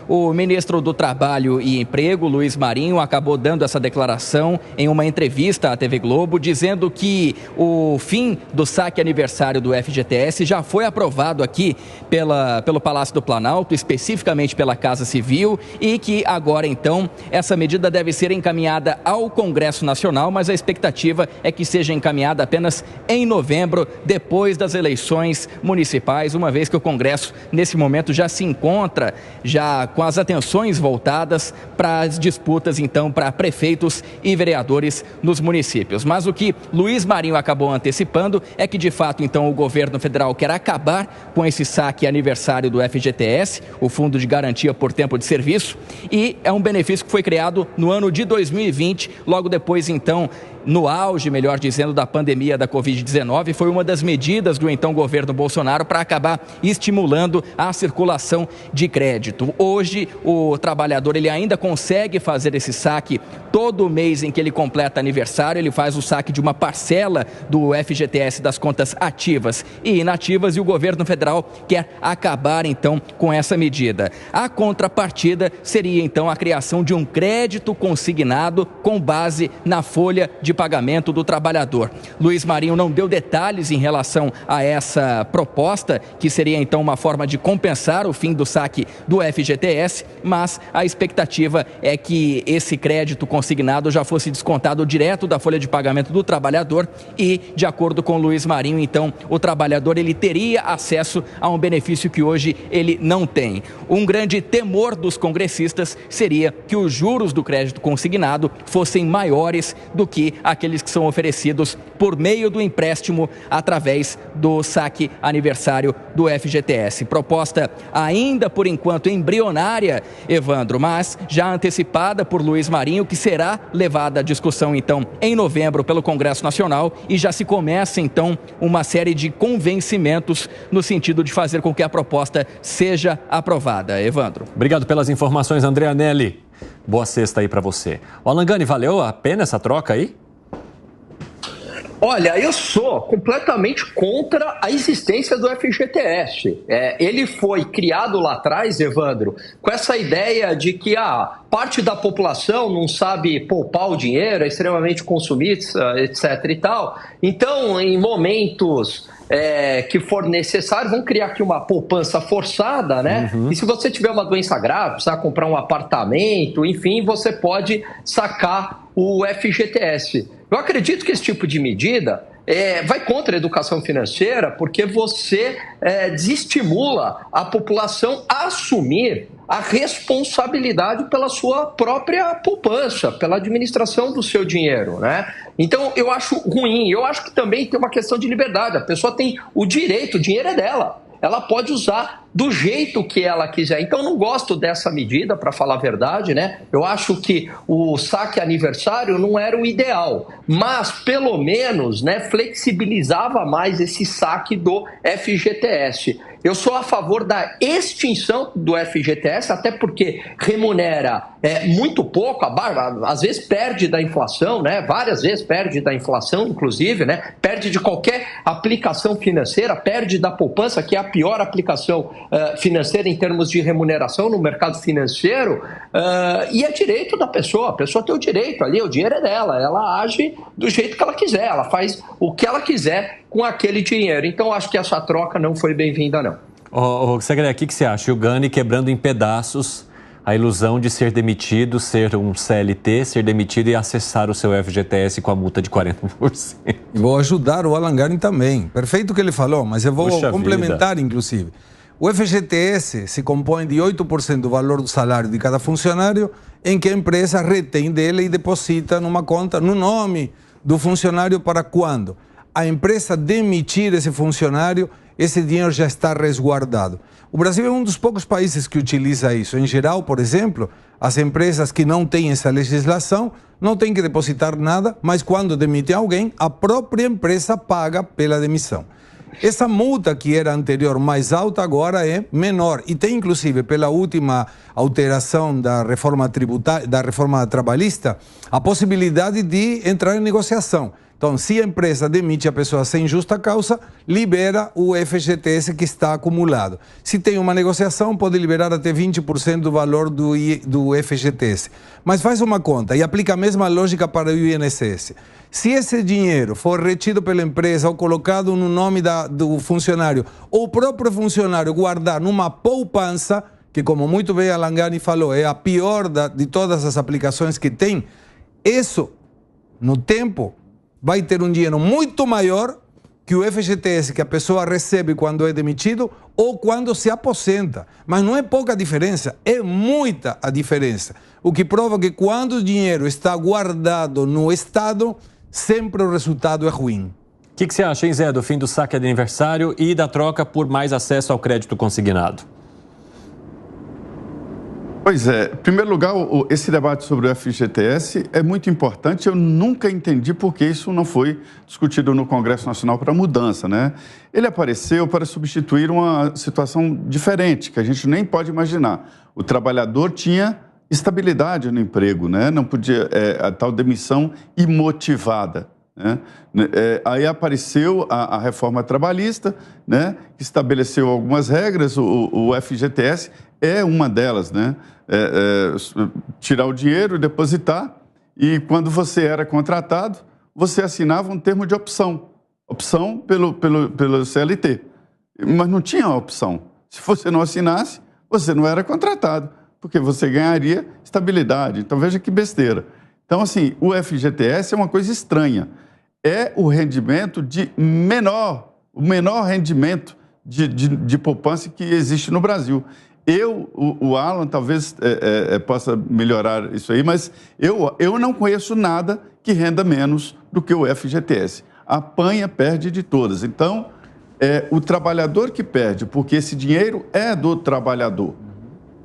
o ministro do Trabalho e Emprego, Luiz Marinho, acabou dando essa declaração em uma entrevista à TV Globo, dizendo que o fim do saque aniversário do FGTS já foi aprovado aqui pelo Palácio do Planalto, especificamente pela Casa Civil, e que agora, então, essa medida deve ser encaminhada ao Congresso Nacional, mas a expectativa é que seja encaminhada apenas em novembro, depois das eleições municipais, uma vez que o Congresso, nesse momento, já se encontra já com as atenções voltadas para as disputas, então, para prefeitos e vereadores nos municípios. Mas o que Luiz Marinho acabou antecipando é que, de fato, então, o governo federal quer acabar com esse saque aniversário do FGTS, o Fundo de Garantia por Tempo de Serviço, e é um benefício que foi criado no ano de 2020, logo depois, então, no auge, melhor dizendo, da pandemia da Covid-19, foi uma das medidas do então governo Bolsonaro para acabar estimulando a circulação de crédito. Hoje, o trabalhador ele ainda consegue fazer esse saque todo mês em que ele completa aniversário, ele faz o saque de uma parcela do FGTS das contas ativas e inativas, e o governo federal quer acabar, então, com essa medida. A contrapartida seria, então, a criação de um crédito consignado com base na folha de pagamento do trabalhador. Luiz Marinho não deu detalhes em relação a essa proposta, que seria então uma forma de compensar o fim do saque do FGTS, mas a expectativa é que esse crédito consignado já fosse descontado direto da folha de pagamento do trabalhador e, de acordo com Luiz Marinho, então, o trabalhador ele teria acesso a um benefício que hoje ele não tem. Um grande temor dos congressistas seria que os juros do crédito consignado fossem maiores do que aqueles que são oferecidos por meio do empréstimo através do saque aniversário do FGTS. Proposta ainda por enquanto embrionária, Evandro, mas já antecipada por Luiz Marinho, que será levada à discussão então em novembro pelo Congresso Nacional, e já se começa então uma série de convencimentos no sentido de fazer com que a proposta seja aprovada. Evandro. Obrigado pelas informações, André Anelli. Boa sexta aí para você. O Alangani, valeu a pena essa troca aí? Olha, eu sou completamente contra a existência do FGTS. Ele foi criado lá atrás, Evandro, com essa ideia de que parte da população não sabe poupar o dinheiro, é extremamente consumista, etc. e tal. Então, em momentos que for necessário, vão criar aqui uma poupança forçada, né? E se você tiver uma doença grave, precisar comprar um apartamento, enfim, você pode sacar o FGTS. Eu acredito que esse tipo de medida vai contra a educação financeira, porque você desestimula a população a assumir a responsabilidade pela sua própria poupança, pela administração do seu dinheiro, né? Então, eu acho ruim. Eu acho que também tem uma questão de liberdade. A pessoa tem o direito, o dinheiro é dela. Ela pode usar do jeito que ela quiser. Então, eu não gosto dessa medida, para falar a verdade, né? Eu acho que o saque aniversário não era o ideal, mas, pelo menos, né, flexibilizava mais esse saque do FGTS. Eu sou a favor da extinção do FGTS, até porque remunera muito pouco, às vezes perde da inflação, né? Várias vezes perde da inflação, inclusive, né? Perde de qualquer aplicação financeira, perde da poupança, que é a pior aplicação financeira em termos de remuneração no mercado financeiro, e é direito da pessoa. A pessoa tem o direito ali, o dinheiro é dela, ela age do jeito que ela quiser, ela faz o que ela quiser com aquele dinheiro. Então, acho que essa troca não foi bem-vinda, não. Secretário, o que você acha? O Gani quebrando em pedaços a ilusão de ser demitido, ser um CLT, ser demitido e acessar o seu FGTS com a multa de 40%. Vou ajudar o Alangani também. Perfeito o que ele falou, mas eu vou complementar, inclusive. O FGTS se compõe de 8% do valor do salário de cada funcionário, em que a empresa retém dele e deposita numa conta no nome do funcionário para quando a empresa demitir esse funcionário, esse dinheiro já está resguardado. O Brasil é um dos poucos países que utiliza isso. Em geral, por exemplo, as empresas que não têm essa legislação não têm que depositar nada, mas quando demitem alguém, a própria empresa paga pela demissão. Essa multa que era anterior mais alta agora é menor e tem inclusive pela última alteração da reforma tributária, da reforma trabalhista, a possibilidade de entrar em negociação. Então, se a empresa demite a pessoa sem justa causa, libera o FGTS que está acumulado. Se tem uma negociação, pode liberar até 20% do valor do FGTS. Mas faz uma conta e aplica a mesma lógica para o INSS. Se esse dinheiro for retido pela empresa ou colocado no nome do funcionário, ou o próprio funcionário guardar numa poupança, que como muito bem a Langani falou, é a pior de todas as aplicações que tem, isso, no tempo, vai ter um dinheiro muito maior que o FGTS que a pessoa recebe quando é demitido ou quando se aposenta. Mas não é pouca diferença, é muita a diferença. O que prova que quando o dinheiro está guardado no Estado, sempre o resultado é ruim. O que você acha, hein, Zé, do fim do saque de aniversário e da troca por mais acesso ao crédito consignado? Pois é, em primeiro lugar, esse debate sobre o FGTS é muito importante. Eu nunca entendi por que isso não foi discutido no Congresso Nacional para mudança, né? Ele apareceu para substituir uma situação diferente, que a gente nem pode imaginar. O trabalhador tinha estabilidade no emprego, né? Não podia, a tal demissão imotivada, né? Aí apareceu a reforma trabalhista, né? Que estabeleceu algumas regras, o FGTS é uma delas, né? Tirar o dinheiro e depositar, e quando você era contratado, você assinava um termo de opção pelo CLT, mas não tinha opção. Se você não assinasse, você não era contratado, porque você ganharia estabilidade. Então veja que besteira. Então assim, o FGTS é uma coisa estranha, é o rendimento o menor rendimento de poupança que existe no Brasil. O Alan talvez possa melhorar isso aí, mas eu não conheço nada que renda menos do que o FGTS. Apanha, perde de todas. Então, o trabalhador que perde, porque esse dinheiro é do trabalhador.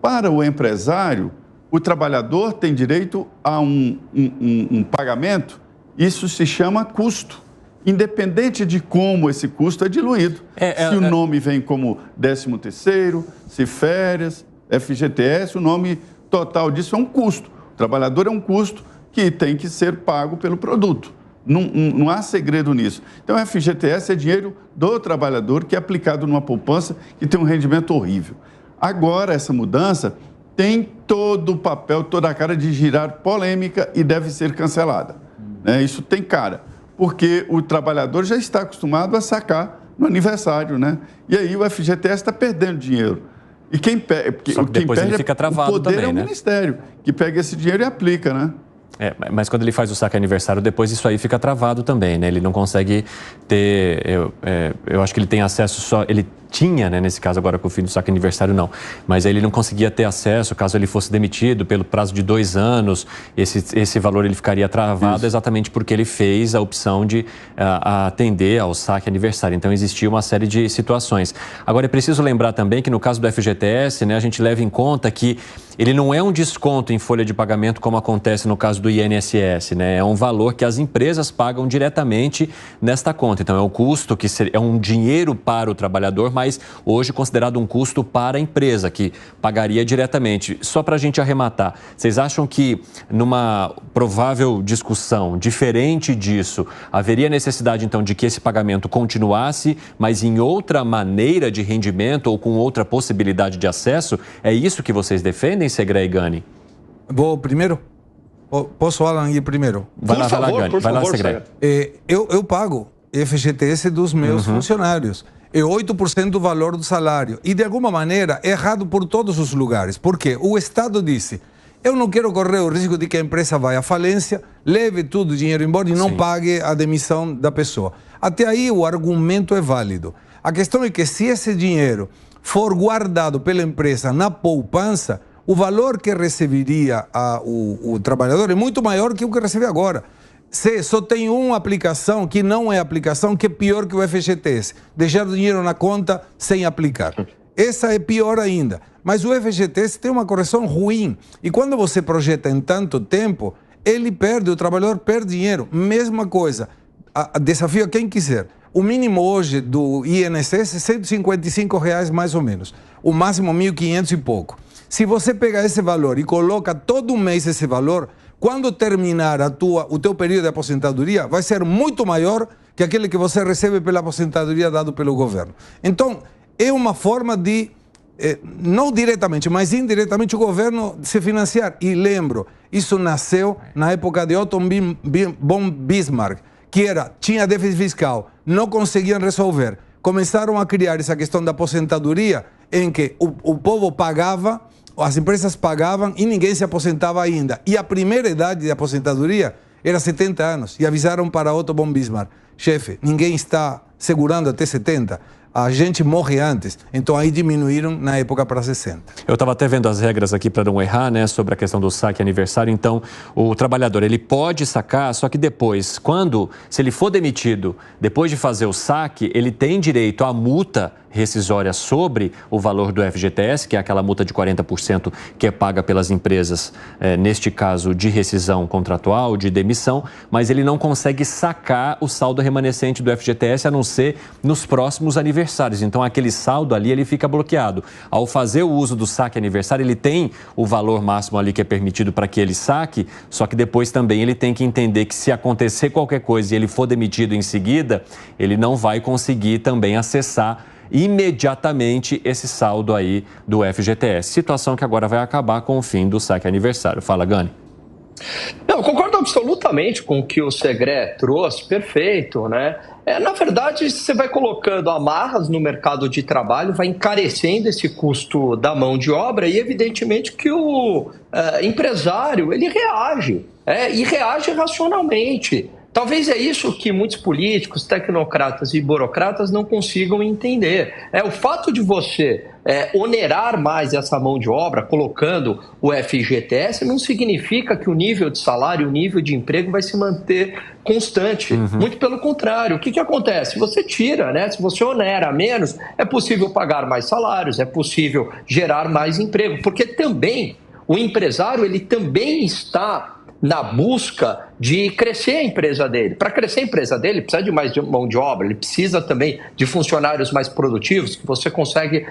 Para o empresário, o trabalhador tem direito a um pagamento, isso se chama custo. Independente de como esse custo é diluído. Se o nome vem como 13º, se férias, FGTS, o nome total disso é um custo. O trabalhador é um custo que tem que ser pago pelo produto. Não há segredo nisso. Então, o FGTS é dinheiro do trabalhador que é aplicado numa poupança que tem um rendimento horrível. Agora, essa mudança tem todo o papel, toda a cara de girar polêmica e deve ser cancelada. Isso tem cara. Porque o trabalhador já está acostumado a sacar no aniversário, né? E aí o FGTS está perdendo dinheiro. E quem perde, ele fica travado o poder também, é o Ministério, que pega esse dinheiro e aplica, né? Mas quando ele faz o saque aniversário, depois isso aí fica travado também, né? Ele não consegue ter... Eu acho que ele tem acesso só... Ele tinha, né, nesse caso agora com o fim do saque aniversário, não. Mas aí ele não conseguia ter acesso, caso ele fosse demitido pelo prazo de 2 anos, esse valor ele ficaria travado. Isso. Exatamente porque ele fez a opção de atender ao saque aniversário. Então existia uma série de situações. Agora é preciso lembrar também que no caso do FGTS, né, a gente leva em conta que ele não é um desconto em folha de pagamento como acontece no caso do INSS, né? É um valor que as empresas pagam diretamente nesta conta. Então é um custo que é um dinheiro para o trabalhador, mas hoje considerado um custo para a empresa, que pagaria diretamente. Só para a gente arrematar, vocês acham que numa provável discussão diferente disso, haveria necessidade então de que esse pagamento continuasse, mas em outra maneira de rendimento ou com outra possibilidade de acesso? É isso que vocês defendem, Segré e Gani? Vou primeiro? Posso, Alan, ir primeiro? Vai lá, Gani. Vai lá, Segré. Eu pago FGTS dos meus funcionários. É 8% do valor do salário. E, de alguma maneira, é errado por todos os lugares. Por quê? O Estado disse, eu não quero correr o risco de que a empresa vá à falência, leve tudo o dinheiro embora e não pague a demissão da pessoa. Até aí, o argumento é válido. A questão é que, se esse dinheiro for guardado pela empresa na poupança, o valor que receberia o trabalhador é muito maior que o que recebe agora. Se só tem uma aplicação que não é aplicação, que é pior que o FGTS, deixar o dinheiro na conta sem aplicar. Essa é pior ainda. Mas o FGTS tem uma correção ruim. E quando você projeta em tanto tempo, ele perde, o trabalhador perde dinheiro. Mesma coisa. Desafio a quem quiser. O mínimo hoje do INSS é R$155 mais ou menos. O máximo 1.500 e pouco. Se você pegar esse valor e coloca todo mês esse valor, quando terminar o teu período de aposentadoria, vai ser muito maior que aquele que você recebe pela aposentadoria dado pelo governo. Então, é uma forma de, não diretamente, mas indiretamente, o governo se financiar. E lembro, isso nasceu na época de Otto von Bismarck, que tinha déficit fiscal, não conseguiam resolver. Começaram a criar essa questão da aposentadoria, em que o povo pagava, as empresas pagavam e ninguém se aposentava ainda. E a primeira idade de aposentadoria era 70 anos. E avisaram para Otto von Bismarck: chefe, ninguém está segurando até 70. A gente morre antes. Então aí diminuíram na época para 60. Eu estava até vendo as regras aqui para não errar, né, sobre a questão do saque aniversário. Então, o trabalhador, ele pode sacar, só que depois, se ele for demitido, depois de fazer o saque, ele tem direito à multa rescisória sobre o valor do FGTS, que é aquela multa de 40% que é paga pelas empresas, neste caso de rescisão contratual, de demissão, mas ele não consegue sacar o saldo remanescente do FGTS, a não ser nos próximos aniversários. Então, aquele saldo ali, ele fica bloqueado. Ao fazer o uso do saque aniversário, ele tem o valor máximo ali que é permitido para que ele saque, só que depois também ele tem que entender que se acontecer qualquer coisa e ele for demitido em seguida, ele não vai conseguir também acessar imediatamente esse saldo aí do FGTS. Situação que agora vai acabar com o fim do saque aniversário. Fala, Gani. Eu concordo absolutamente com o que o Segré trouxe, perfeito, né? Na verdade, você vai colocando amarras no mercado de trabalho, vai encarecendo esse custo da mão de obra e, evidentemente, que o empresário, ele reage, e reage racionalmente. Talvez é isso que muitos políticos, tecnocratas e burocratas não consigam entender. O fato de você onerar mais essa mão de obra, colocando o FGTS, não significa que o nível de salário, o nível de emprego vai se manter constante. Muito pelo contrário. O que acontece? Você tira, né? Se você onera menos, é possível pagar mais salários, é possível gerar mais emprego, porque também o empresário, ele também está na busca de crescer a empresa dele. Para crescer a empresa dele, ele precisa de mais mão de obra, ele precisa também de funcionários mais produtivos, que você consegue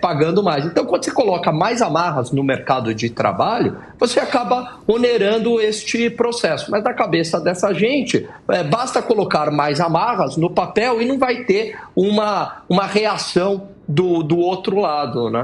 pagando mais. Então, quando você coloca mais amarras no mercado de trabalho, você acaba onerando este processo. Mas na cabeça dessa gente, basta colocar mais amarras no papel e não vai ter uma reação do outro lado, né?